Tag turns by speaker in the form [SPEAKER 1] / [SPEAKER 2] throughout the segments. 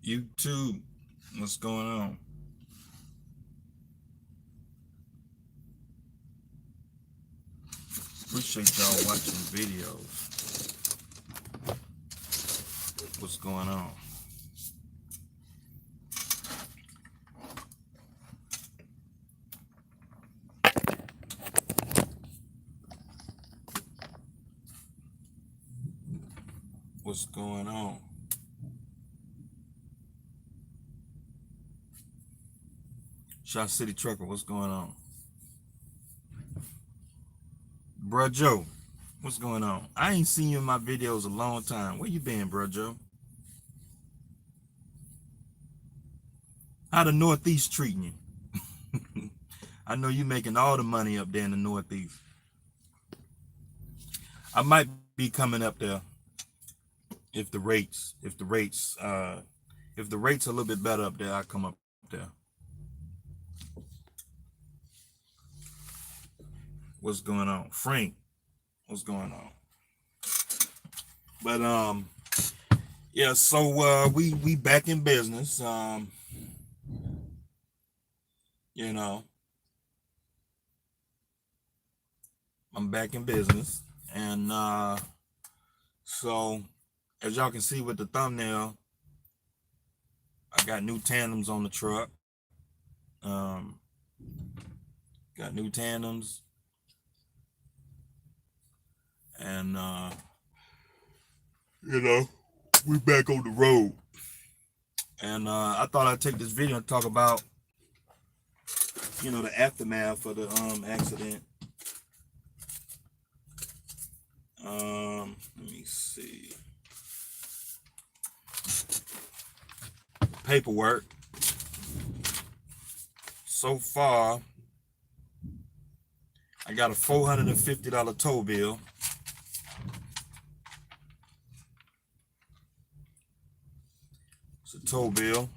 [SPEAKER 1] YouTube, what's going on? Appreciate y'all watching videos. What's going on? What's going on? Shot City Trucker, what's going on? Bruh Joe, what's going on? I ain't seen you in my videos a long time. Where you been, Bruh Joe? How the Northeast treating you? I know you making all the money up there in the Northeast. I might be coming up there if the rates are a little bit better up there. I come up there. What's going on, Frank? What's going on? But yeah. So we back in business. You know, I'm back in business, and so as y'all can see with the thumbnail, I got new tandems on the truck. Got new tandems, and you know, we back on the road. And I thought I'd take this video and talk about, you know, the aftermath of the accident. Let me see. Paperwork. So far, I got a $450 tow bill. It's a tow bill.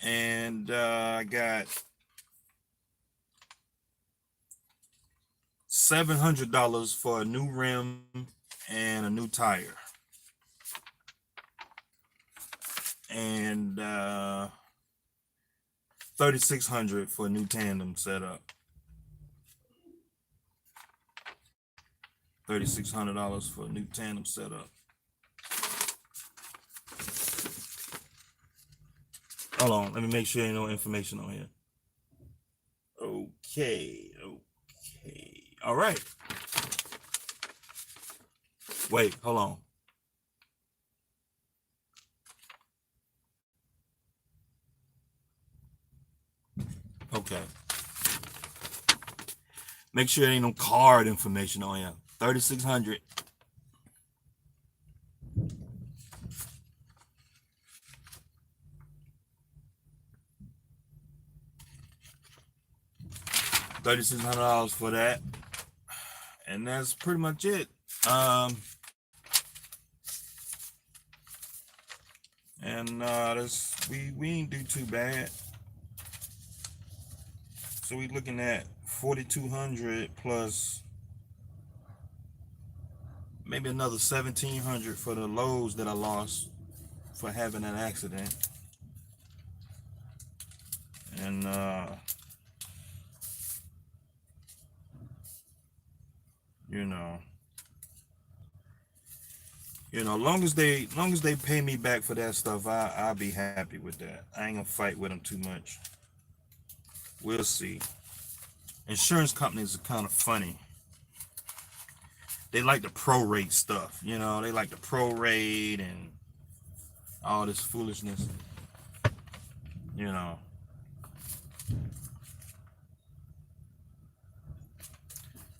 [SPEAKER 1] And I got $700 for a new rim and a new tire. And $3,600 for a new tandem setup. $3,600 for a new tandem setup. Hold on, let me make sure there's no information on here. Okay. All right. Wait, hold on. Okay. Make sure there ain't no card information on here. $3,600. $3,600 for that, and that's pretty much it. And this we ain't do too bad. So we looking at $4,200 plus maybe another $1,700 for the loads that I lost for having an accident. And long as they pay me back for that stuff, I'll be happy with that. I ain't gonna fight with them too much. We'll see. Insurance companies are kind of funny. They like to prorate stuff, you know. They like to prorate and all this foolishness, you know.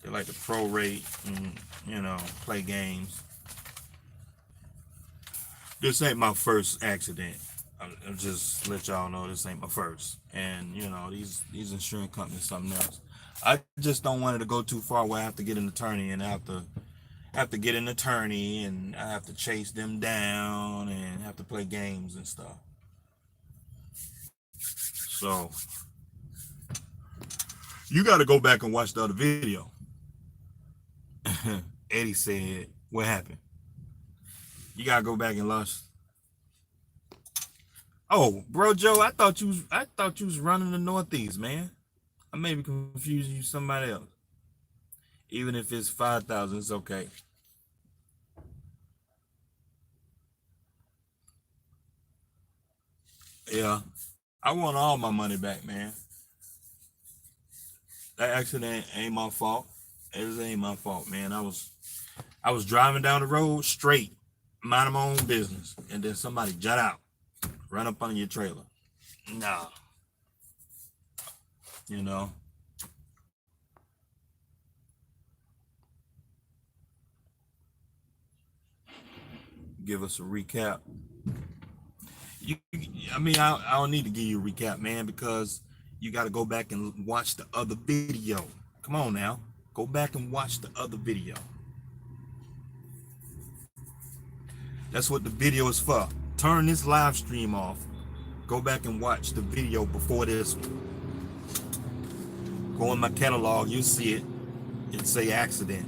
[SPEAKER 1] They like to prorate and, you know, play games. This ain't my first accident. I'll just let y'all know this ain't my first. And, you know, these insurance companies something else. I just don't want it to go too far where I have to get an attorney and I have to get an attorney and I have to chase them down and have to play games and stuff. So you got to go back and watch the other video. Eddie said, what happened? You got to go back and watch. Oh, bro, Joe, I thought you was running the Northeast, man. I may be confusing you with somebody else. Even if it's 5,000, it's okay. Yeah, I want all my money back, man. That accident ain't my fault. It ain't my fault, man. I was driving down the road straight, minding my own business, and then somebody jut out, run up on your trailer. Nah, you know. Give us a recap. You, I mean, I don't need to give you a recap, man, because you got to go back and watch the other video. Come on now, go back and watch the other video. That's what the video is for. Turn this live stream off. Go back and watch the video before this one. Go in my catalog, you'll see it. It say accident.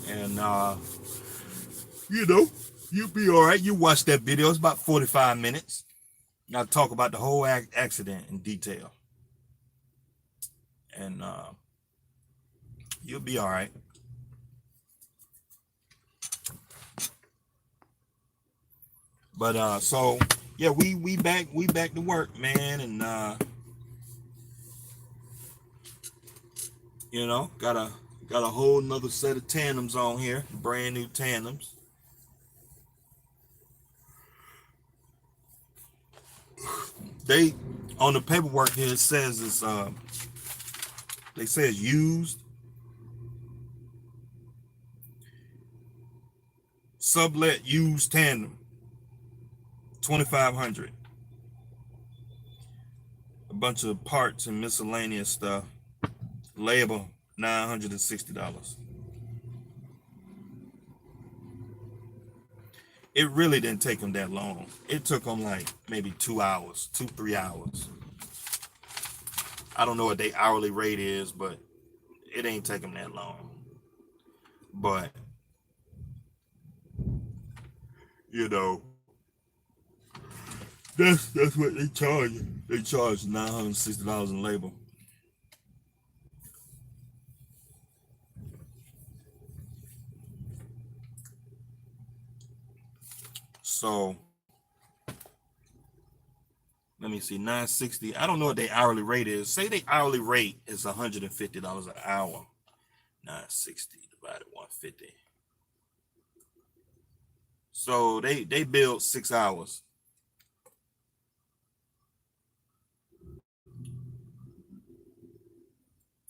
[SPEAKER 1] And you know, you'll be all right. You watch that video. It's about 45 minutes. I'll talk about the whole accident in detail. And you'll be all right. But so yeah, we back to work, man, and you know, got a whole nother set of tandems on here, brand new tandems. They on the paperwork here it says it's they say it's used, sublet used tandem, 2,500. A bunch of parts and miscellaneous stuff. Labor $960. It really didn't take them that long. It took them like maybe 2 hours, 3 hours. I don't know what their hourly rate is, but it ain't taking them that long. But you know, that's what they charge. They charge $960 in labor. So let me see, 960. I don't know what their hourly rate is. Say their hourly rate is $150 an hour. 960 divided 150. So they build 6 hours.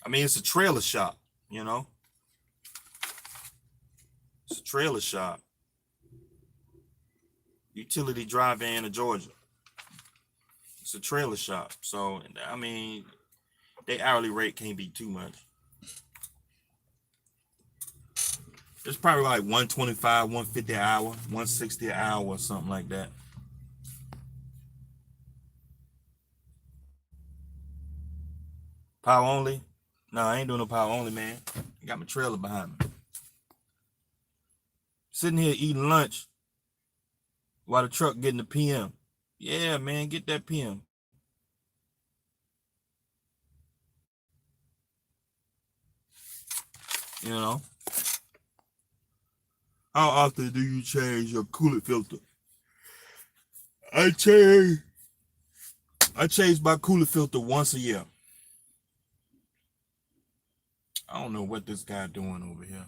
[SPEAKER 1] I mean, it's a trailer shop, you know. It's a trailer shop. Utility drive-in of Georgia. It's a trailer shop. So, I mean, their hourly rate can't be too much. It's probably like 125, 150 an hour, 160 an hour or something like that. Power only? No, I ain't doing no power only, man. I got my trailer behind me. Sitting here eating lunch while the truck getting the PM. Yeah, man, get that PM. You know? How often do you change your coolant filter? I change my coolant filter once a year. I don't know what this guy doing over here.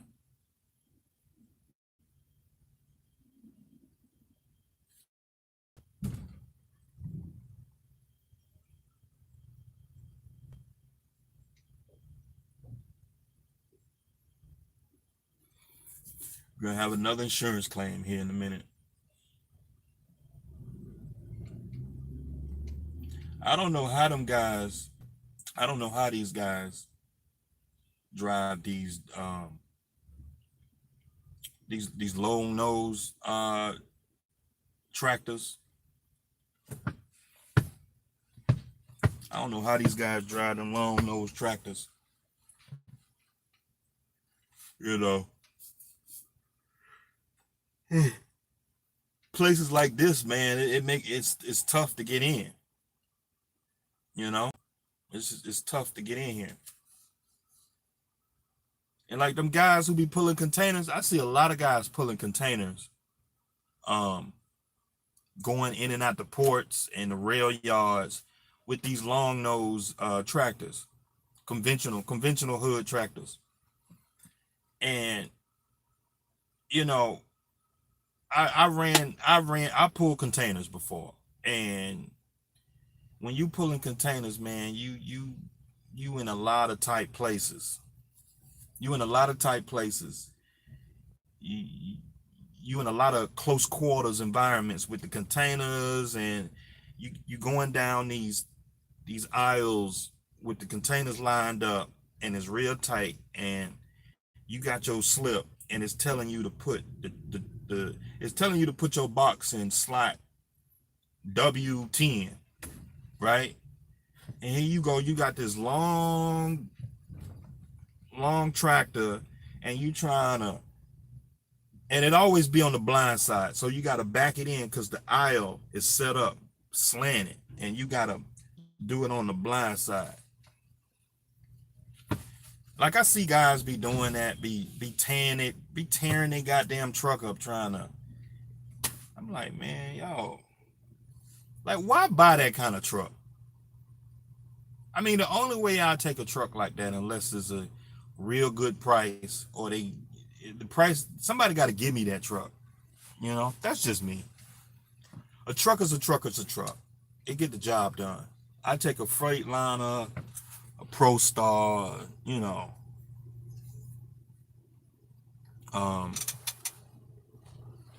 [SPEAKER 1] We're gonna have another insurance claim here in a minute. I don't know how them guys. I don't know how these guys drive these long nose tractors. I don't know how these guys drive them long nose tractors. You know. places like this, man, it's tough to get in. You know, it's tough to get in here. And like them guys who be pulling containers, I see a lot of guys pulling containers, going in and out the ports and the rail yards with these long nose tractors, conventional hood tractors. And you know, I pulled containers before, and when you pulling containers, man, you in a lot of tight places. You in a lot of tight places. You in a lot of close quarters environments with the containers, and you going down these aisles with the containers lined up, and it's real tight, and you got your slip, and it's telling you to put it's telling you to put your box in slot W10, right? And here you go, you got this long tractor, and you trying to, and it always be on the blind side, so you got to back it in because the aisle is set up slanted, and you got to do it on the blind side. Like I see guys be doing that, be tearing their goddamn truck up trying to. I'm like, man, y'all, like, why buy that kind of truck? I mean, the only way I'll take a truck like that, unless it's a real good price, or the price, somebody got to give me that truck. You know, that's just me. A truck is a truck is a truck. It get the job done. I take a Freightliner, a Pro Star, you know.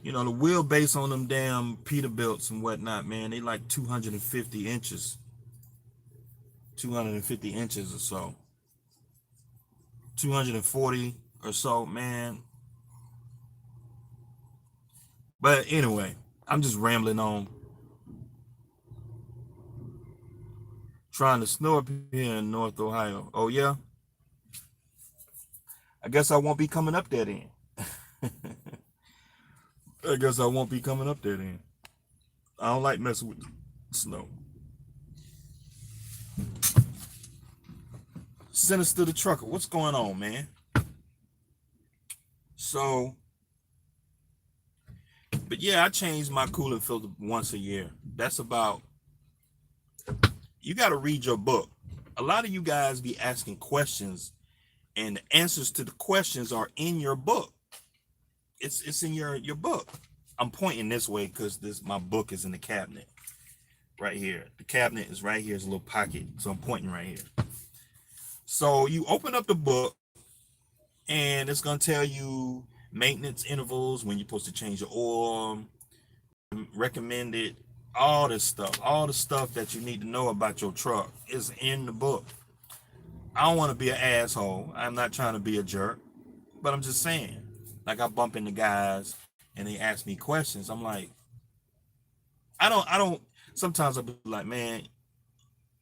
[SPEAKER 1] You know, the wheelbase on them damn Peterbilts and whatnot, man, they like 250 inches. 250 inches or so. 240 or so, man. But anyway, I'm just rambling on. Trying to snow up here in North Ohio. Oh, yeah? I guess I won't be coming up there then. I guess I won't be coming up there then. I don't like messing with snow. Sinister the Trucker, what's going on, man? So, but yeah, I change my coolant filter once a year. That's about, you got to read your book. A lot of you guys be asking questions, and the answers to the questions are in your book. It's in your book. I'm pointing this way because my book is in the cabinet right here. The cabinet is right here. It's a little pocket, so I'm pointing right here. So you open up the book, and it's gonna tell you maintenance intervals, when you're supposed to change your oil, recommended, all this stuff, all the stuff that you need to know about your truck is in the book. I don't want to be an asshole. I'm not trying to be a jerk, but I'm just saying, like, I bump into guys and they ask me questions. I'm like, I don't, sometimes I'll be like, man,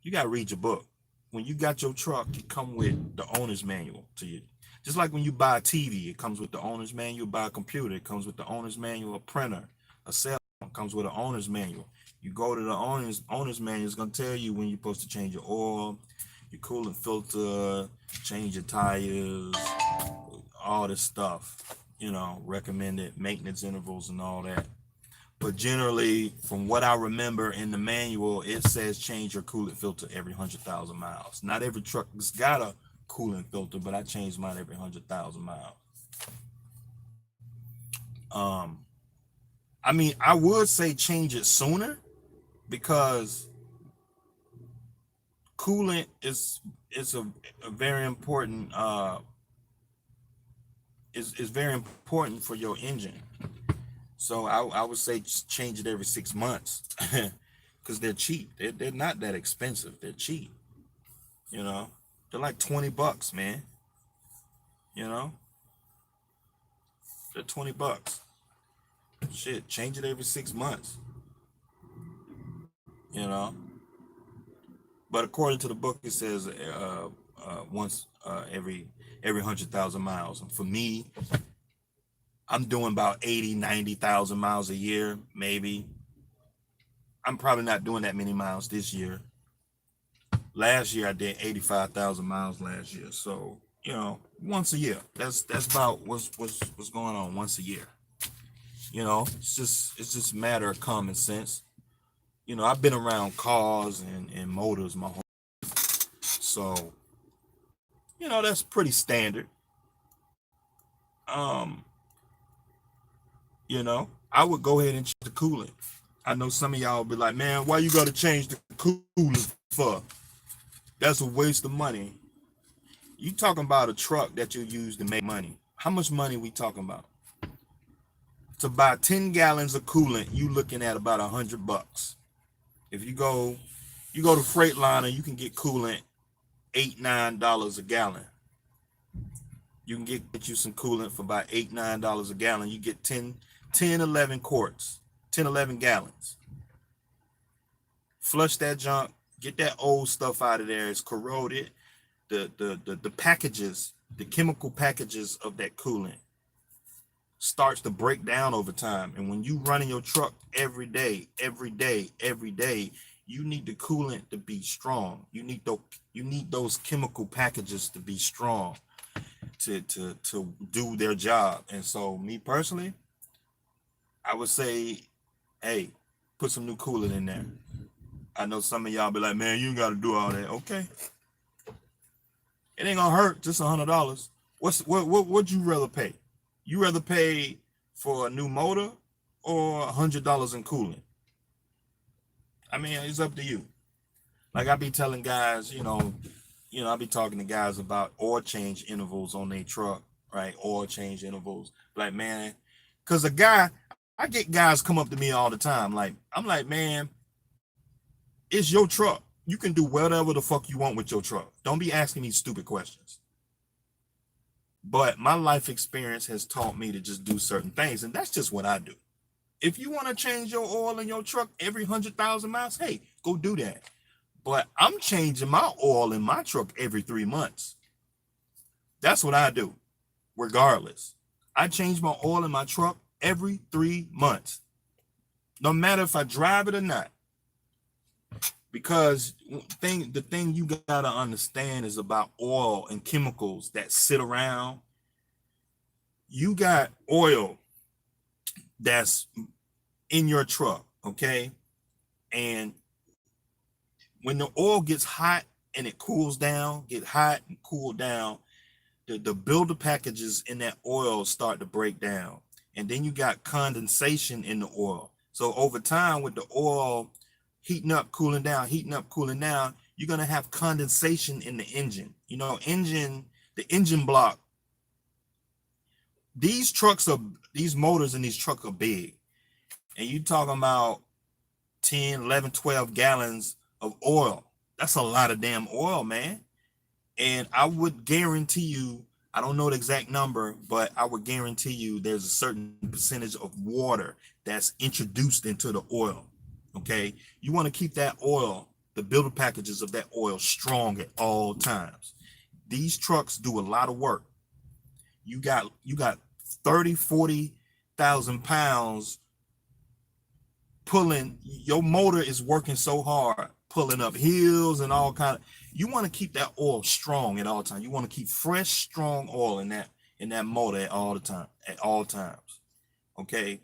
[SPEAKER 1] you got to read your book. When you got your truck, it come with the owner's manual to you. Just like when you buy a TV, it comes with the owner's manual. Buy a computer, it comes with the owner's manual. A printer, a cell phone comes with an owner's manual. You go to the owner's manual, it's going to tell you when you're supposed to change your oil, your coolant filter, change your tires, all this stuff, you know, recommended maintenance intervals and all that. But generally, from what I remember in the manual, it says change your coolant filter every 100,000 miles. Not every truck has got a coolant filter, but I change mine every 100,000 miles. I mean, I would say change it sooner, because coolant is a very important is very important for your engine. So I would say change it every 6 months, because they're cheap. They're not that expensive. They're cheap. You know, they're like $20, man. You know, they're $20. Shit, change it every 6 months. You know, but according to the book, it says once every 100,000 miles. And for me, I'm doing about 80, 90,000 miles a year, maybe. I'm probably not doing that many miles this year. Last year I did 85,000 miles last year. So, once a year. That's about what's going on once a year. It's just a matter of common sense. I've been around cars and motors my whole life. So, that's pretty standard. Um, I would go ahead and change the coolant. I know some of y'all will be like, man, why you gotta change the coolant for? That's a waste of money. You talking about a truck that you use to make money. How much money we talking about? To buy 10 gallons of coolant, you looking at about $100. If you go to Freightliner, you can get coolant $8-9 a gallon. You can get you some coolant for about $8-9 a gallon. You get 11 quarts, 11 gallons. Flush that junk, get that old stuff out of there. It's corroded. The packages, the chemical packages of that coolant starts to break down over time. And when you running your truck every day, you need the coolant to be strong. You need those chemical packages to be strong to do their job. And so me personally, I would say, hey, put some new coolant in there. I know some of y'all be like, man, you got to do all that. Okay. It ain't gonna hurt, just $100. What'd you rather pay? You rather pay for a new motor or $100 in coolant? I mean, it's up to you. Like I be telling guys, I be talking to guys about oil change intervals on their truck, right? Oil change intervals. Like, man, because I get guys come up to me all the time. Like, I'm like, man, it's your truck. You can do whatever the fuck you want with your truck. Don't be asking me stupid questions. But my life experience has taught me to just do certain things, and that's just what I do. If you want to change your oil in your truck every 100,000 miles, hey, go do that. But I'm changing my oil in my truck every 3 months. That's what I do, regardless. I change my oil in my truck every 3 months, no matter if I drive it or not. Because the thing you gotta understand is about oil and chemicals that sit around. You got oil that's in your truck, okay? And when the oil gets hot and it cools down, get hot and cool down, the builder packages in that oil start to break down. And then you got condensation in the oil. So over time, with the oil heating up, cooling down, you're gonna have condensation in the engine. The engine block. These motors in these trucks are big. And you talking about 10, 11, 12 gallons of oil. That's a lot of damn oil, man. And I would guarantee you, I don't know the exact number, but I would guarantee you there's a certain percentage of water that's introduced into the oil. Okay, you want to keep that oil, the builder packages of that oil, strong at all times. These trucks do a lot of work. You got 30, 40,000 pounds pulling. Your motor is working so hard, pulling up hills and all kind of. You want to keep that oil strong at all times. You want to keep fresh, strong oil in that motor at all times. Okay,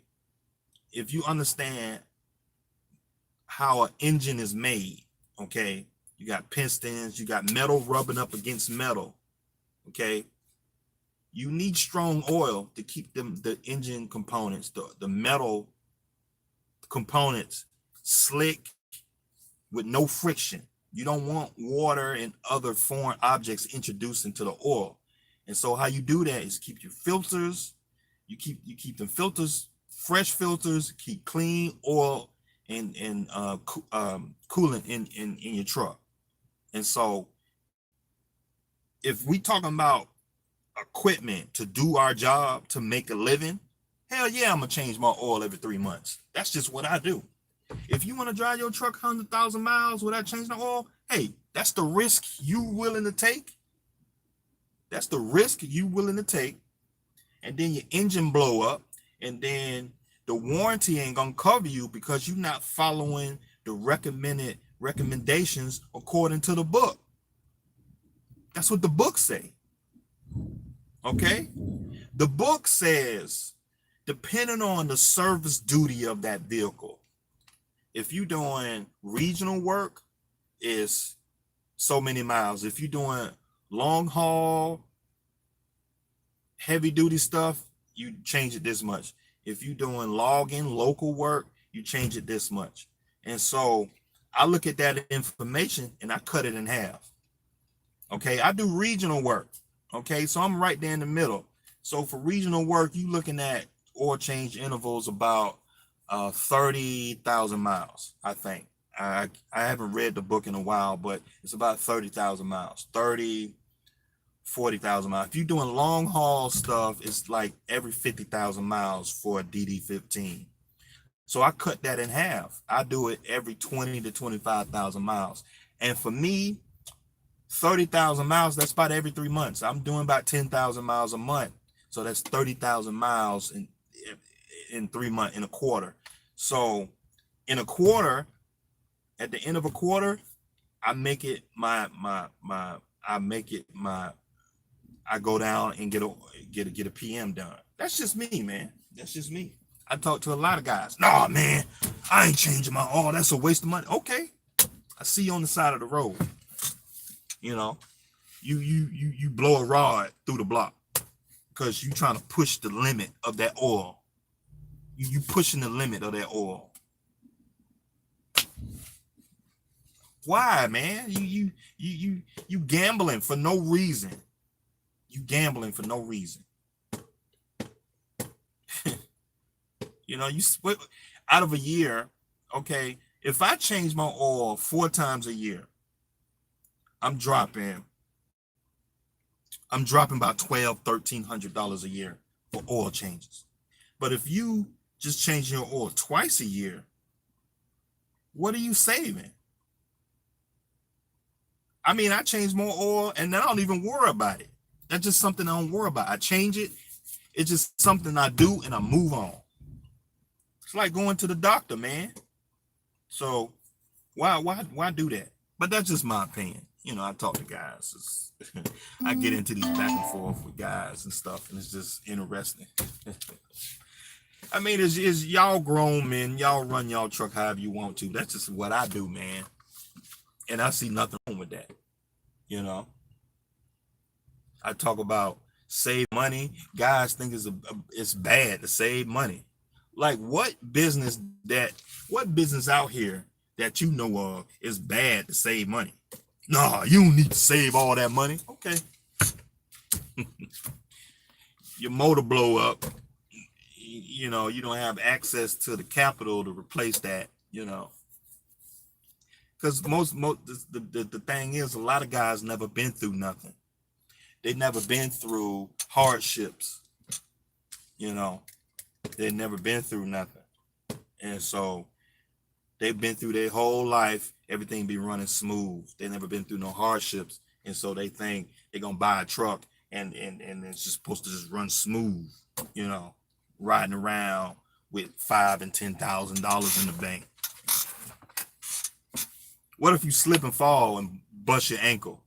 [SPEAKER 1] if you understand how an engine is made, okay, you got pistons, you got metal rubbing up against metal, okay, you need strong oil to keep the engine components, the metal components slick with no friction. You don't want water and other foreign objects introduced into the oil. And so how you do that is keep your filters, you keep the filters, fresh filters, keep clean oil and coolant in your truck. And so if we talking about equipment to do our job, to make a living, hell yeah, I'm gonna change my oil every 3 months. That's just what I do. If you want to drive your truck 100,000 miles without changing the oil, hey, that's the risk you willing to take. That's the risk you willing to take. and then your engine blow up, and then the warranty ain't gonna cover you because you're not following the recommended recommendations according to the book. That's what the book say. Okay? The book says, depending on the service duty of that vehicle, if you're doing regional work, it's so many miles. If you're doing long haul, heavy duty stuff, you change it this much. If you're doing log-in local work, you change it this much. And so I look at that information and I cut it in half. Okay, I do regional work. Okay, so I'm right there in the middle. So for regional work, you looking at oil change intervals about 30,000 miles, I think. I haven't read the book in a while, but it's about 30,000 miles, 40,000 miles. If you're doing long haul stuff, it's like every 50,000 miles for a DD15. So I cut that in half. I do it every 20 to 25,000 miles. And for me, 30,000 miles, that's about every 3 months. I'm doing about 10,000 miles a month. So that's 30,000 miles in 3 months, in a quarter. So in a quarter, at the end of a quarter, I make it I go down and get a PM done. That's just me, man. That's just me. I talk to a lot of guys. Nah, man, I ain't changing my oil. That's a waste of money. Okay, I see you on the side of the road. You know, you blow a rod through the block because you trying to push the limit of that oil. You pushing the limit of that oil. Why, man? You gambling for no reason. You gambling for no reason. You know, you split out of a year. Okay, if I change my oil 4 times a year, I'm dropping about $1,200-$1,300 a year for oil changes. But if you just change your oil twice a year, what are you saving? I mean, I change more oil and I don't even worry about it. That's just something I don't worry about. I change it. It's just something I do and I move on. It's like going to the doctor, man. So why do that? But that's just my opinion. You know, I talk to guys. I get into these back and forth with guys and stuff, and it's just interesting. I mean, it's y'all grown men. Y'all run y'all truck however you want to. That's just what I do, man. And I see nothing wrong with that. You know, I talk about save money. Guys think it's bad to save money. Like what business out here that you know of is bad to save money? Nah, you don't need to save all that money. Okay. Your motor blow up. You know, you don't have access to the capital to replace that, you know. Because the thing is, a lot of guys never been through nothing. They never been through hardships. You know, they never been through nothing. And so they've been through their whole life, everything be running smooth. They never been through no hardships. And so they think they're gonna buy a truck and it's just supposed to just run smooth, you know, riding around with $5,000 and $10,000 in the bank. What if you slip and fall and bust your ankle?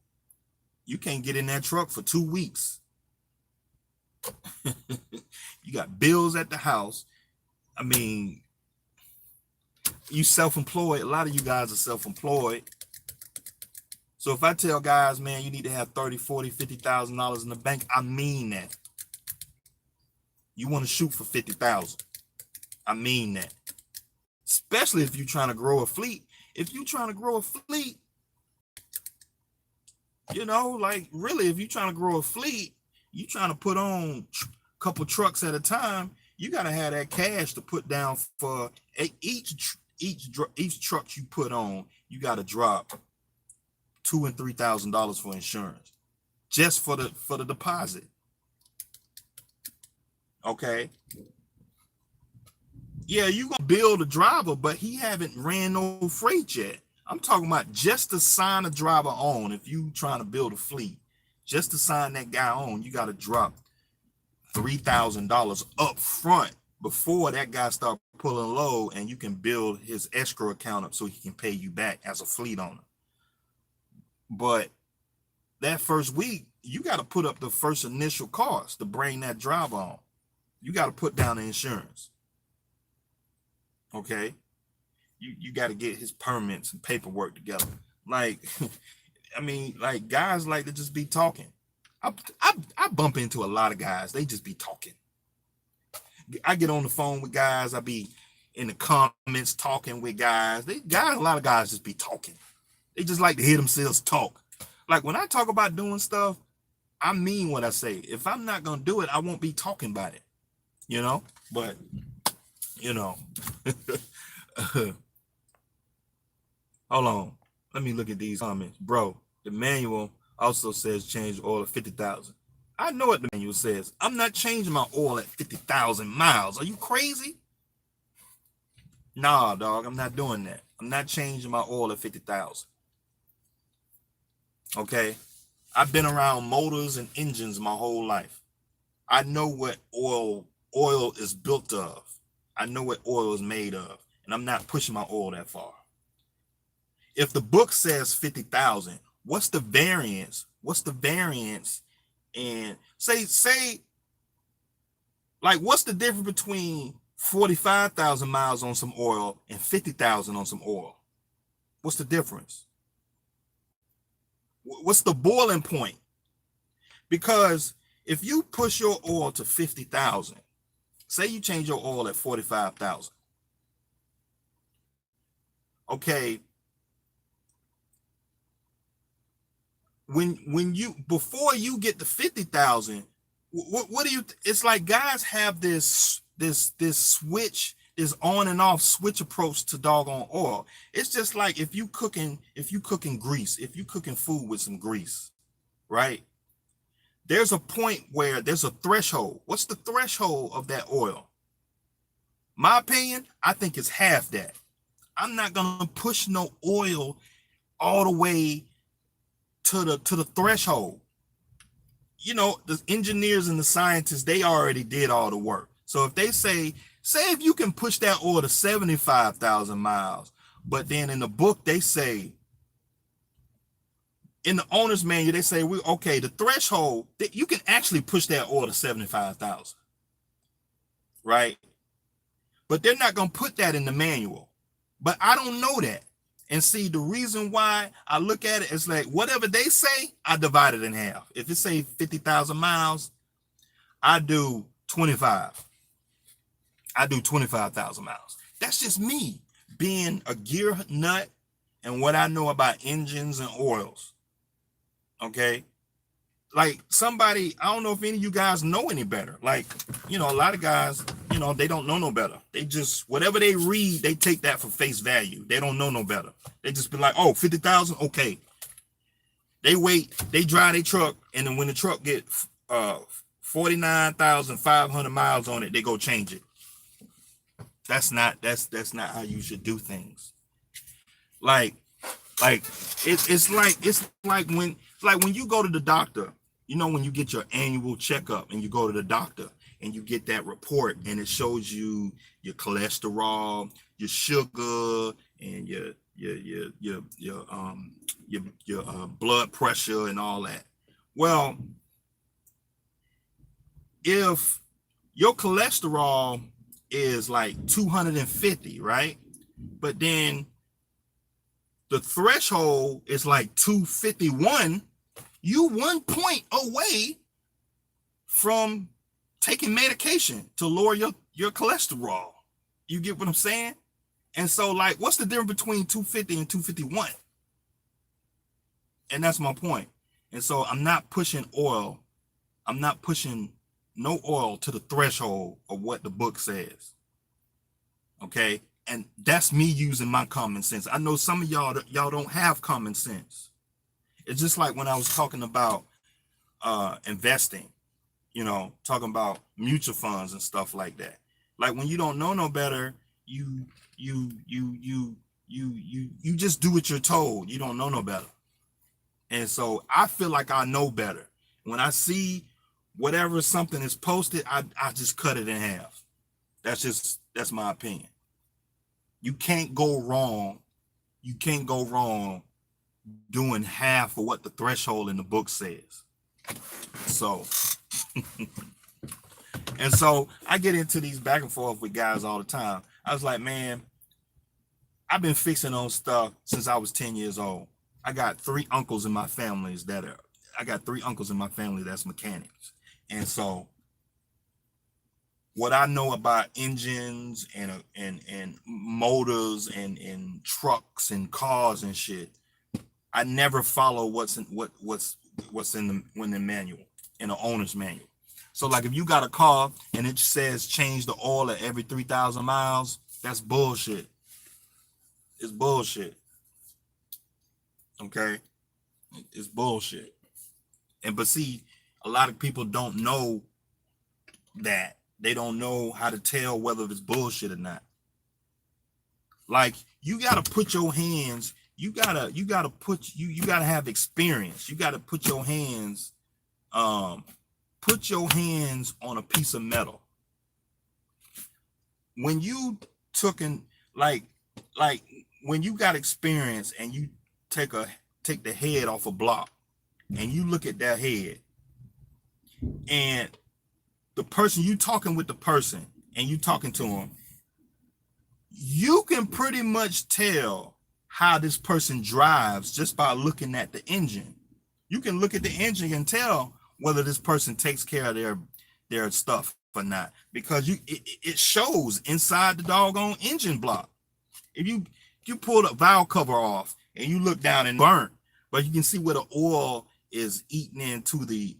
[SPEAKER 1] You can't get in that truck for 2 weeks. You got bills at the house. I mean, you self-employed. A lot of you guys are self-employed. So if I tell guys, man, you need to have $30,000, $40,000, $50,000 in the bank, I mean that. You want to shoot for 50,000. I mean that. Especially if you're trying to grow a fleet. If you're trying to grow a fleet, you know, like really, if you're trying to grow a fleet, you're trying to put on a couple trucks at a time, you got to have that cash to put down for each truck you put on. You got to drop $2,000 and $3,000 for insurance, just for the deposit. Okay. Yeah, you gonna build a driver, but he haven't ran no freight yet. I'm talking about just to sign a driver on. If you trying to build a fleet, just to sign that guy on, you got to drop $3,000 up front before that guy start pulling low, and you can build his escrow account up so he can pay you back as a fleet owner. But that first week, you got to put up the first initial cost to bring that driver on. You got to put down the insurance. Okay. You got to get his permits and paperwork together. Like, I mean, like, guys like to just be talking. I bump into a lot of guys. They just be talking. I get on the phone with guys. I be in the comments talking with guys. A lot of guys just be talking. They just like to hear themselves talk. Like, when I talk about doing stuff, I mean what I say. If I'm not going to do it, I won't be talking about it, you know? But, you know, hold on. Let me look at these comments. Bro, the manual also says change oil at 50,000. I know what the manual says. I'm not changing my oil at 50,000 miles. Are you crazy? Nah, dog, I'm not doing that. I'm not changing my oil at 50,000. Okay? I've been around motors and engines my whole life. I know what oil is built of. I know what oil is made of, and I'm not pushing my oil that far. If the book says 50,000, what's the variance? What's the variance? And say, like, what's the difference between 45,000 miles on some oil and 50,000 on some oil? What's the difference? What's the boiling point? Because if you push your oil to 50,000, say you change your oil at 45,000. Okay. When you, before you get to 50,000, what do you, it's like guys have this switch, this on and off switch approach to doggone oil. It's just like if you cooking grease, if you cooking food with some grease, right? There's a point where there's a threshold. What's the threshold of that oil? My opinion, I think it's half that. I'm not gonna push no oil all the way to the threshold. You know, the engineers and the scientists, they already did all the work. So if they say if you can push that oil to 75,000 miles, but then in the book they say, in the owner's manual, they say, the threshold, that you can actually push that oil to 75,000, right? But they're not going to put that in the manual. But I don't know that. And see, the reason why I look at it is like, whatever they say, I divide it in half. If it say 50,000 miles, I do 25. I do 25,000 miles. That's just me being a gear nut and what I know about engines and oils. Okay. Like somebody, I don't know if any of you guys know any better. Like, you know, a lot of guys, you know, they don't know no better. They just, whatever they read, they take that for face value. They don't know no better. They just be like, oh, 50,000. Okay. They wait, they drive their truck. And then when the truck get 49,500 miles on it, they go change it. That's not how you should do things. It's like when you go to the doctor, you know, when you get your annual checkup and you go to the doctor and you get that report and it shows you your cholesterol, your sugar, and your blood pressure and all that. Well, if your cholesterol is like 250, right? But then the threshold is like 251, you 1 point away from taking medication to lower your cholesterol. You get what I'm saying? And so, like, what's the difference between 250 and 251? And that's my point. And so I'm not pushing oil. I'm not pushing no oil to the threshold of what the book says. Okay? And that's me using my common sense. I know some of y'all don't have common sense. It's just like when I was talking about investing, you know, talking about mutual funds and stuff like that. Like when you don't know no better, you just do what you're told. You don't know no better. And so I feel like I know better. When I see whatever something is posted, I just cut it in half. That's my opinion. You can't go wrong. You can't go wrong doing half of what the threshold in the book says. So, and so I get into these back and forth with guys all the time. I was like, man, I've been fixing on stuff since I was 10 years old. I got three uncles in my family that's mechanics. And so what I know about engines and motors and trucks and cars and shit, I never follow what's in the manual, in the owner's manual. So like if you got a car and it says change the oil at every 3,000 miles, that's bullshit. It's bullshit. Okay? It's bullshit. But see, a lot of people don't know that. They don't know how to tell whether it's bullshit or not. Like, you gotta put your hands, you gotta have experience. You gotta put your hands on a piece of metal. When you when you got experience and you take the head off a block and you look at that head, and the person you talking with the person and you talking to him, you can pretty much tell how this person drives just by looking at the engine. You can look at the engine and tell whether this person takes care of their stuff or not, because it shows inside the doggone engine block. If you pull the valve cover off and you look down and burnt, but you can see where the oil is eating into the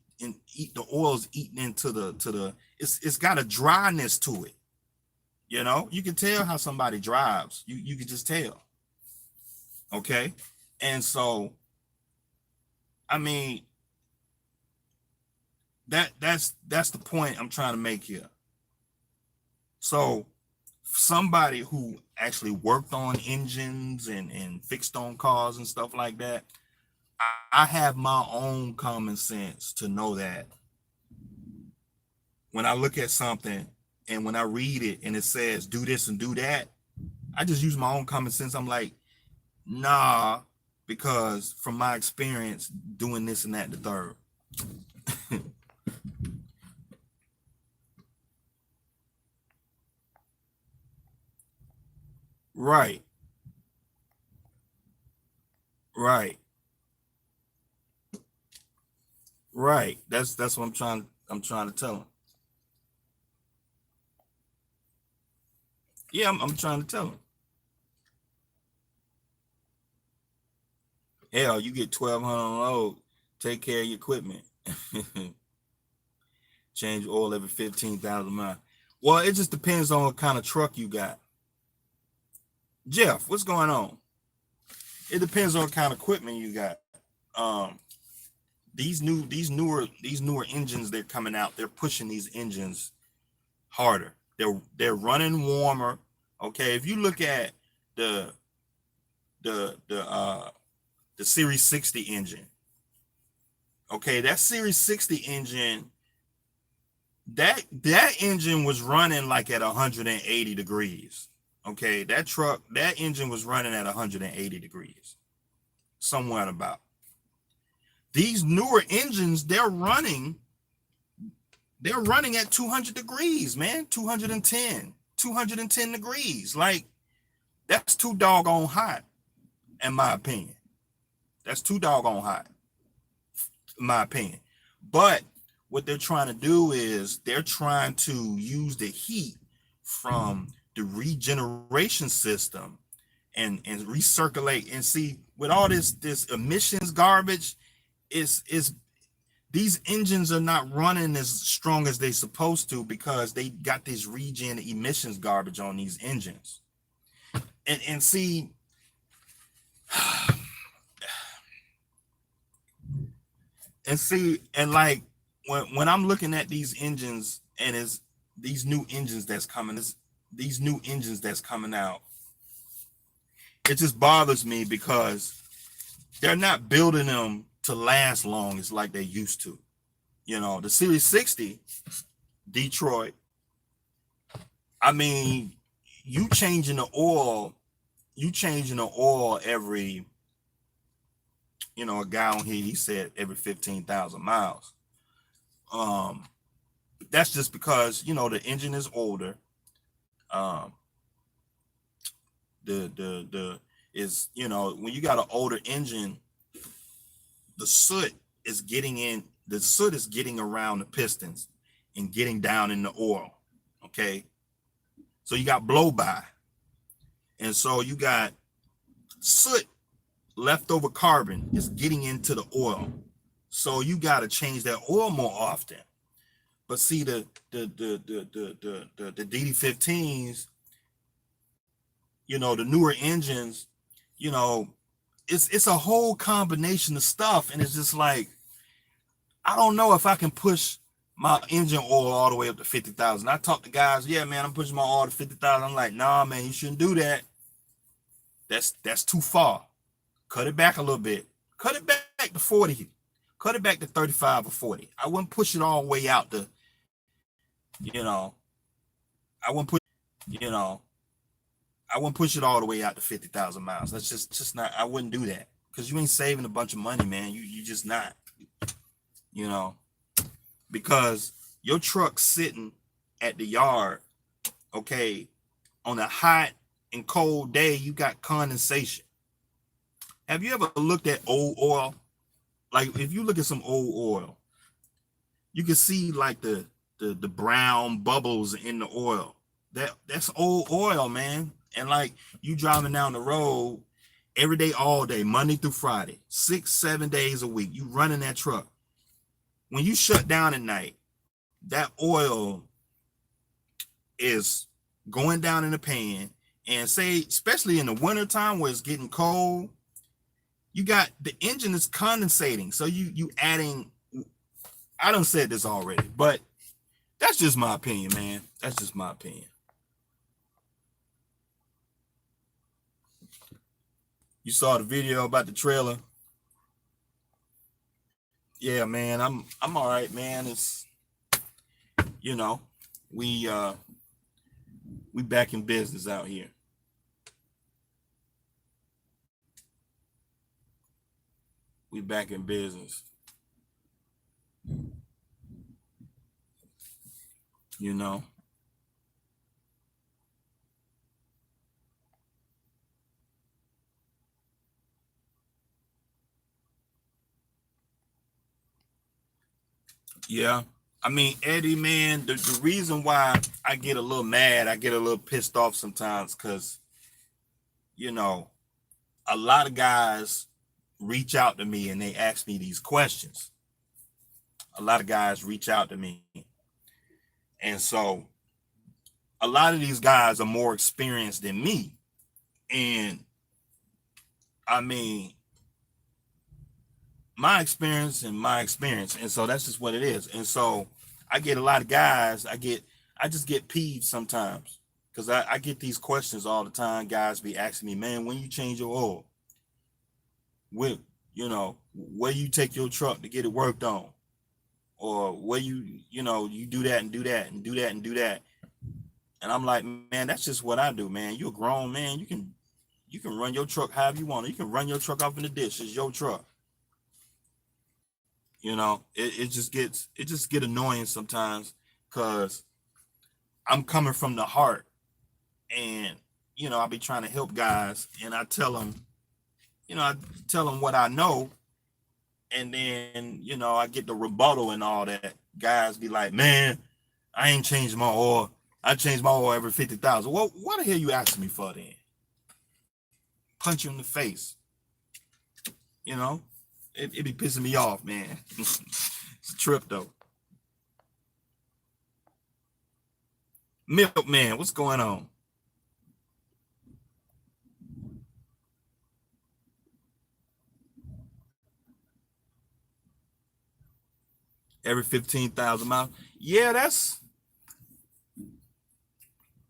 [SPEAKER 1] it's got a dryness to it. You know, you can tell how somebody drives. You can just tell. Okay. And so, I mean, that's the point I'm trying to make here. So somebody who actually worked on engines and fixed on cars and stuff like that, I have my own common sense to know that when I look at something and when I read it and it says do this and do that, I just use my own common sense. I'm like, nah, because from my experience doing this and that and the third. Right. Right. Right. That's what I'm trying to tell them. Yeah, I'm trying to tell them. Hell, you get 1,200 on load, take care of your equipment. Change oil every 15,000 miles. Well, it just depends on what kind of truck you got. Jeff, what's going on? It depends on what kind of equipment you got. These newer engines they're coming out, they're pushing these engines harder. They're running warmer. Okay, if you look at the Series 60 engine, okay, that Series 60 engine, that engine was running like at 180 degrees. Okay, that engine was running at 180 degrees, somewhere about. These newer engines, they're running at 200 degrees, man, 210 degrees. Like, that's too doggone hot, in my opinion. That's too doggone hot, in my opinion. But what they're trying to do is they're trying to use the heat from the regeneration system and recirculate. And see, with all this emissions garbage, is these engines are not running as strong as they're supposed to because they got this regen emissions garbage on these engines. And see, and like when I'm looking at these engines and it's these new engines that's coming out, it just bothers me because they're not building them to last long as like they used to. You know, the Series 60, Detroit. I mean, you changing the oil every, a guy on here, he said every 15,000 miles. That's just because, the engine is older. The is, when you got an older engine, the soot is getting around the pistons and getting down in the oil. Okay. So you got blow by. And so you got soot, leftover carbon is getting into the oil. So you got to change that oil more often. But see, the DD15s, the newer engines, it's a whole combination of stuff. And it's just like, I don't know if I can push my engine oil all the way up to 50,000. I talk to guys, yeah, man, I'm pushing my oil to 50,000. I'm like, nah, man, you shouldn't do that. That's too far. Cut it back a little bit. Cut it back to 40. Cut it back to 35 or 40. I wouldn't push it all the way out to, I wouldn't push it all the way out to 50,000 miles. That's just not, I wouldn't do that. Because you ain't saving a bunch of money, man. You just not, because your truck's sitting at the yard, okay, on a hot and cold day, you got condensation. Have you ever looked at old oil? Like, if you look at some old oil, you can see like the brown bubbles in the oil. That's old oil, man. And like, you driving down the road every day, all day, Monday through Friday, 6-7 days a week, you running that truck. When you shut down at night, that oil is going down in the pan. And say, especially in the wintertime where it's getting cold, you got the engine is condensating. So you adding, I done said this already, but that's just my opinion, man. That's just my opinion. You saw the video about the trailer. Yeah, man, I'm all right, man. It's, we back in business out here. We back in business. Yeah. I mean, Eddie, man, the reason why I get a little mad, I get a little pissed off sometimes, because, a lot of guys reach out to me and they ask me these questions. A lot of guys reach out to me. And so a lot of these guys are more experienced than me. And I mean, my experience. And so that's just what it is. And so I get a lot of guys, I just get peeved sometimes, because I get these questions all the time. Guys be asking me, man, when you change your oil? Where you take your truck to get it worked on? Or where you do that and do that and do that and do that. And I'm like, man, that's just what I do, man. You're a grown man. You can run your truck however you want. You can run your truck off in the ditch. It's your truck. It just get annoying sometimes, because I'm coming from the heart, and I be trying to help guys, and I tell them what I know, and then I get the rebuttal and all that. Guys be like, man, I ain't changed my oil. I change my oil every 50,000. Well, what the hell you asking me for then? Punch you in the face. It be pissing me off, man. It's a trip though. Milkman, what's going on? Every 15,000 miles. Yeah, that's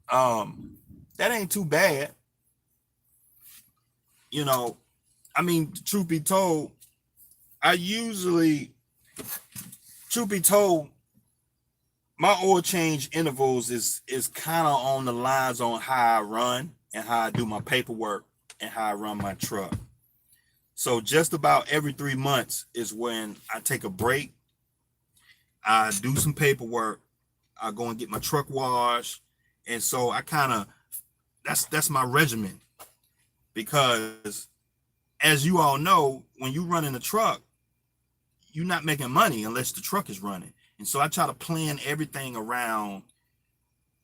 [SPEAKER 1] that ain't too bad. I mean, truth be told, I usually truth be told, my oil change intervals is kind of on the lines on how I run and how I do my paperwork and how I run my truck. So just about every 3 months is when I take a break. I do some paperwork. I go and get my truck washed. And so I kind of, that's my regimen, because as you all know, when you run in a truck, you're not making money unless the truck is running. And so I try to plan everything around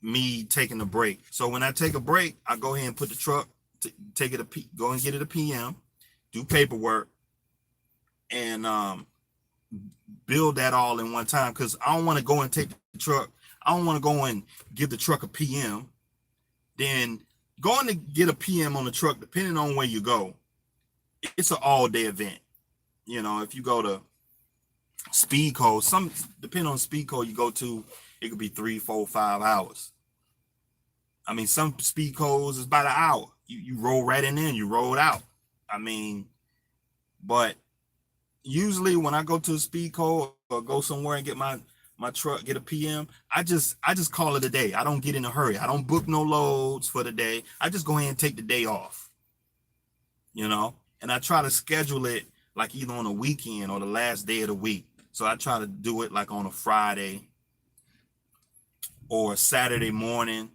[SPEAKER 1] me taking a break. So when I take a break, I go ahead and put the truck, go and get it a PM, do paperwork, and build that all in one time, because I don't want to go and take the truck. I don't want to go and give the truck a PM. Then going to get a PM on the truck, depending on where you go, it's an all-day event. You know, if you go to speed code, depending on speed code you go to, it could be 3, 4, 5 hours. I mean, some speed codes is about an hour. You roll right in there and you roll out. I mean, but usually when I go to a speed code or go somewhere and get my truck, get a PM, I just call it a day. I don't get in a hurry. I don't book no loads for the day. I just go ahead and take the day off, you know, and I try to schedule it like either on a weekend or the last day of the week. So I try to do it like on a Friday or a Saturday morning,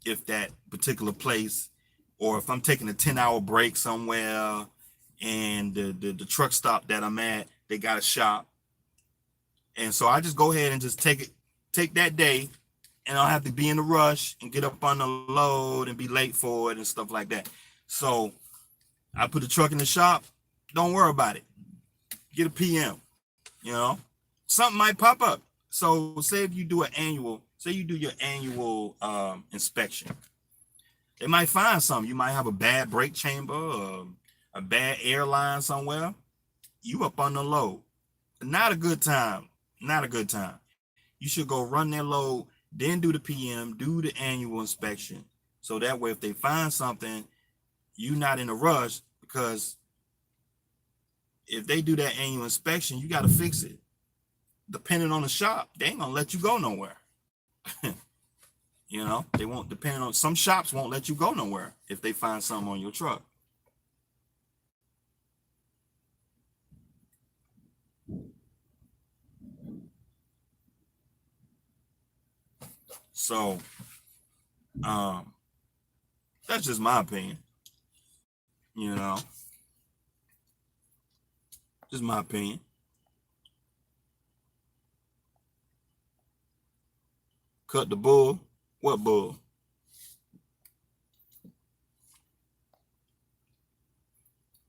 [SPEAKER 1] if that particular place, or if I'm taking a 10-hour break somewhere and the truck stop that I'm at, they got a shop. And so I just go ahead and just take that day, and I'll have to be in a rush and get up on the load and be late for it and stuff like that. So I put the truck in the shop. Don't worry about it. Get a PM, you know, something might pop up. So say if you do your annual inspection, they might find something. You might have a bad brake chamber or a bad airline somewhere. You up on the load. Not a good time. Not a good time. You should go run that load, then do the PM, do the annual inspection. So that way, if they find something, you're not in a rush, because if they do that annual inspection, you got to fix it. Depending on the shop, they ain't gonna let you go nowhere. You know, they won't. Depending on, some shops won't let you go nowhere if they find something on your truck. So, that's just my opinion. You know, just my opinion. Cut the bull. What bull?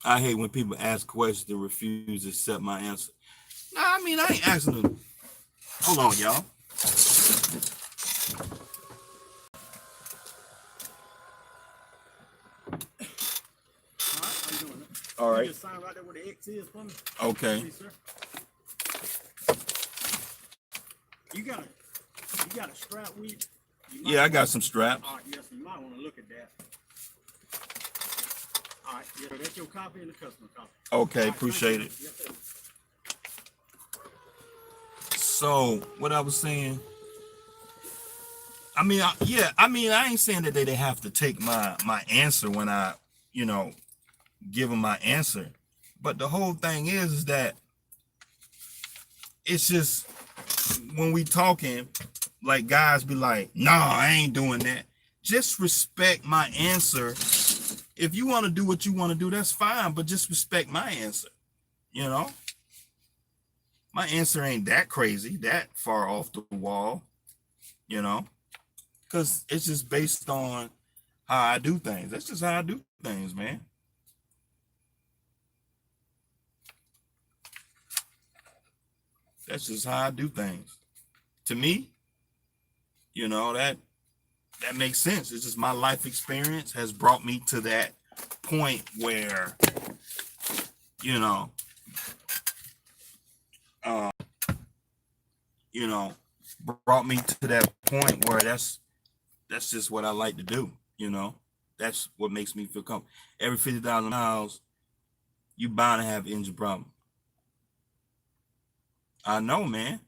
[SPEAKER 1] I hate when people ask questions and refuse to accept my answer. Nah, I mean, I ain't asking them. Hold on, y'all. All right. Just sign right there where the X is for me. Okay. Please, sir. You got a strap with you? Yeah, I got some straps. All right, yes, you might want to look at that. All right, yeah, that's your copy and the customer copy. Okay, right, appreciate it. Yes, so, what I was saying, I ain't saying that they have to take my answer when I, give them my answer. But the whole thing is that it's just, when we talking, like, guys be like, nah, I ain't doing that. Just respect my answer. If you want to do what you want to do, that's fine, but just respect my answer. My answer ain't that crazy, that far off the wall, because it's just based on how I do things. That's just how I do things, man. That's just how I do things. To me, that makes sense. It's just my life experience has brought me to that point where, brought me to that point where that's just what I like to do. That's what makes me feel comfortable. Every 50,000 miles, you bound to have engine problem. I know, man.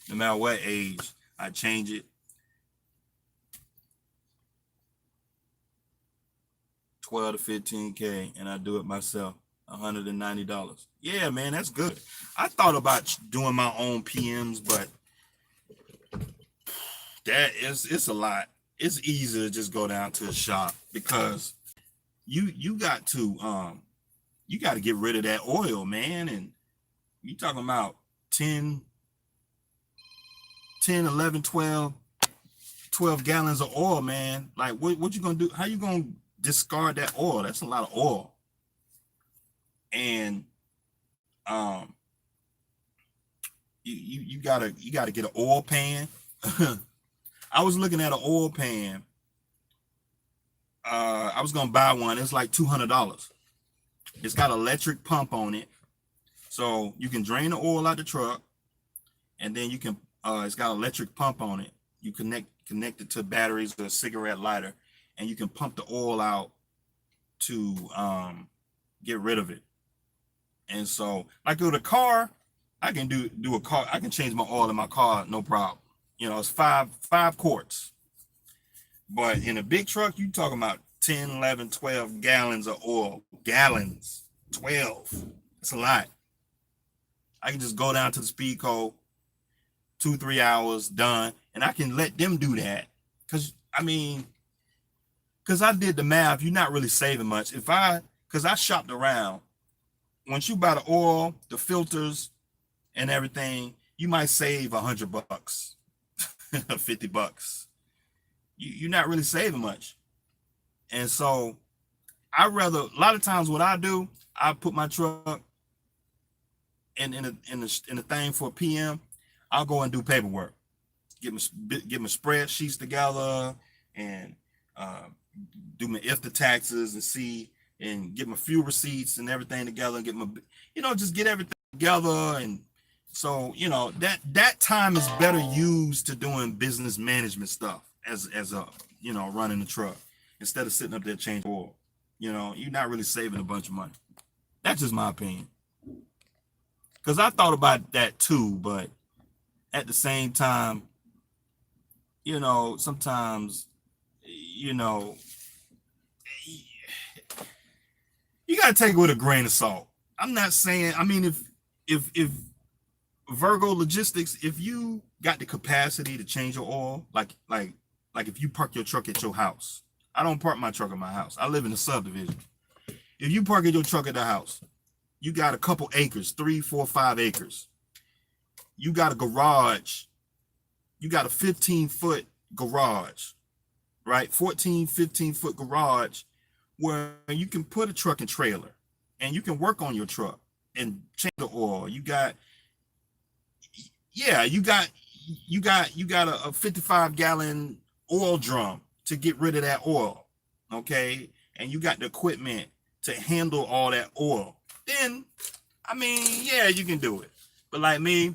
[SPEAKER 1] No matter what age, I change it. 12 to 15K, and I do it myself. $190. Yeah, man, that's good. I thought about doing my own PMs, but it's a lot. It's easy to just go down to the shop because you got to get rid of that oil, man. And you talking about 10, 11, 12 gallons of oil, man. Like what you gonna do? How you gonna discard that oil? That's a lot of oil. And you gotta get an oil pan. I was looking at an oil pan. I was gonna buy one. It's like $200. It's got an electric pump on it, so you can drain the oil out the truck, and then you can. It's got an electric pump on it. You connect it to batteries or a cigarette lighter, and you can pump the oil out to get rid of it. And so, like with a car, I can do a car. I can change my oil in my car, no problem. You know, it's five quarts. But in a big truck, you talking about 10, 11, 12 gallons of oil. Gallons, 12. That's a lot. I can just go down to the speed code, 2-3 hours, done, and I can let them do that. Because I did the math. You're not really saving much. Because I shopped around. Once you buy the oil, the filters, and everything, you might save $100, $50. You're not really saving much. And so a lot of times what I do, I put my truck in the thing for a PM. I'll go and do paperwork, get my spreadsheets together, and do my IFTA taxes and get my fuel receipts and everything together, and get my, just get everything together. And so, that time is better used to doing business management stuff as a, running the truck instead of sitting up there changing oil. You're not really saving a bunch of money. That's just my opinion. Because I thought about that too, but at the same time, sometimes, you got to take it with a grain of salt. I'm not saying, if Virgo Logistics, if you got the capacity to change your oil, like if you park your truck at your house. I don't park my truck at my house. I live in a subdivision. If you park your truck at the house, you got a couple acres, 3, 4, 5 acres. You got a garage. You got a 15-foot garage, right? 14, 15-foot garage where you can put a truck and trailer and you can work on your truck and change the oil. You got a 55-gallon oil drum to get rid of that oil, okay? And you got the equipment to handle all that oil. Then, you can do it. But like me,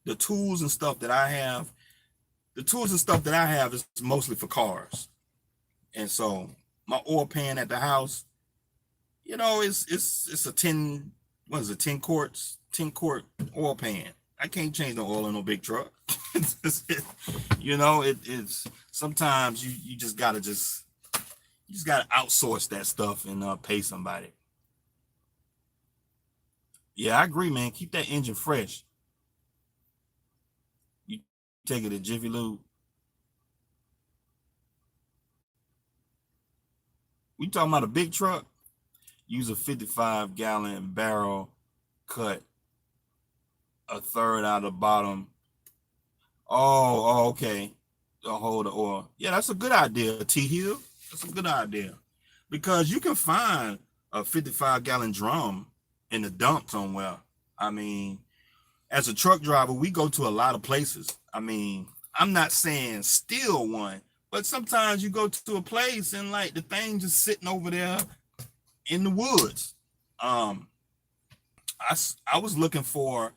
[SPEAKER 1] the tools and stuff that I have, is mostly for cars. And so my oil pan at the house, it's a 10 quart oil pan. I can't change the oil in no big truck. It's sometimes you just gotta outsource that stuff and pay somebody. Yeah, I agree, man. Keep that engine fresh. You take it to Jiffy Lube. We talking about a big truck? Use a 55-gallon barrel, cut a third out of the bottom. Oh, okay. Don't hold the oil. Yeah, that's a good idea, T Hill. That's a good idea. Because you can find a 55-gallon drum in the dump somewhere. As a truck driver, we go to a lot of places. I'm not saying steal one, but sometimes you go to a place and like the thing just sitting over there in the woods. I was looking for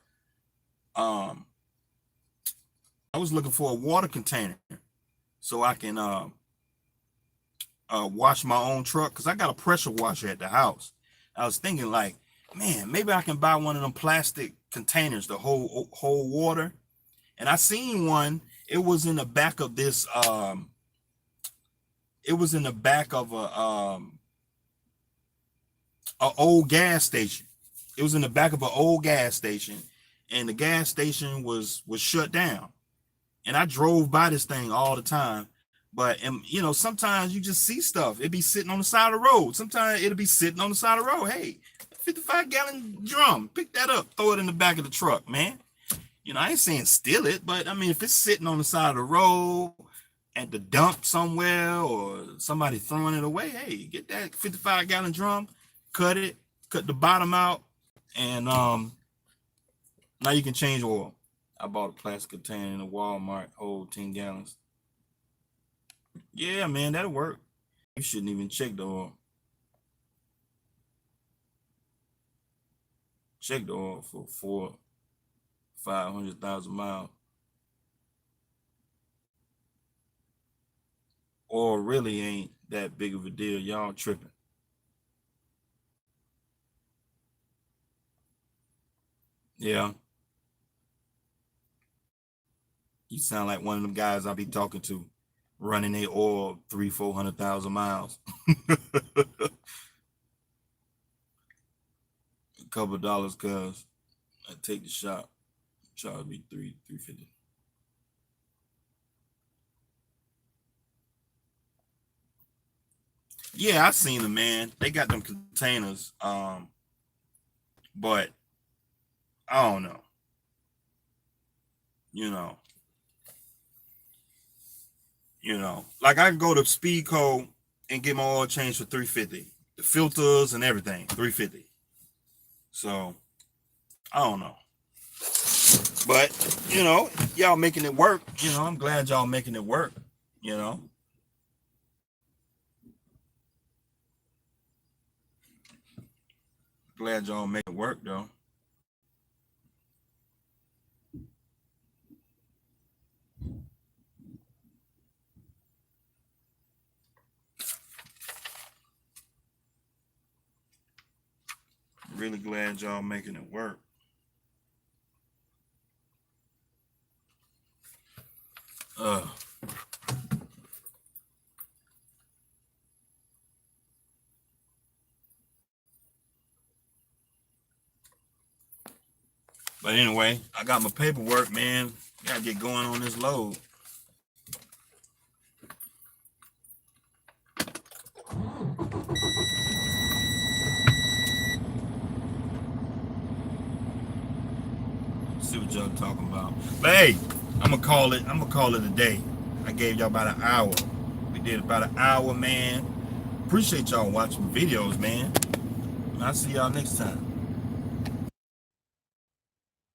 [SPEAKER 1] a water container so I can wash my own truck, because I got a pressure washer at the house. I was thinking maybe I can buy one of them plastic containers to hold water, And I seen one. It was in the back of this. It was in the back of a old gas station. It was in the back of an old gas station, and the gas station was shut down. And I drove by this thing all the time. But you know, sometimes you just see stuff. It be sitting on the side of the road. Sometimes it'll be sitting on the side of the road. Hey, 55-gallon drum. Pick that up. Throw it in the back of the truck, man. You know, I ain't saying steal it, but I mean, if it's sitting on the side of the road at the dump somewhere, or somebody throwing it away, hey, get that 55-gallon drum, cut it, cut the bottom out, and now you can change oil. I bought a plastic container in a Walmart, hold 10 gallons. Yeah, man, that'll work. You shouldn't even check the oil. Check the oil for 500,000 miles. Oil really ain't that big of a deal. Y'all tripping. Yeah. You sound like one of them guys I be talking to, running their oil 300,000-400,000 miles. A couple of dollars, cuz I take the shot. Charge me $350. Yeah, I seen them, man. They got them containers. But I don't know. You know. Like I can go to Speedco and get my oil changed for $350. The filters and everything, $350. So I don't know. But you know, y'all making it work. You know, I'm glad y'all making it work. You know. Glad y'all make it work though. Really glad y'all making it work. Uh but anyway, I got my paperwork, man. Gotta get going on this load. See what y'all talking about. But hey, I'm gonna call it a day. I gave y'all about an hour. We did about an hour, man. Appreciate y'all watching videos, man. I'll see y'all next time.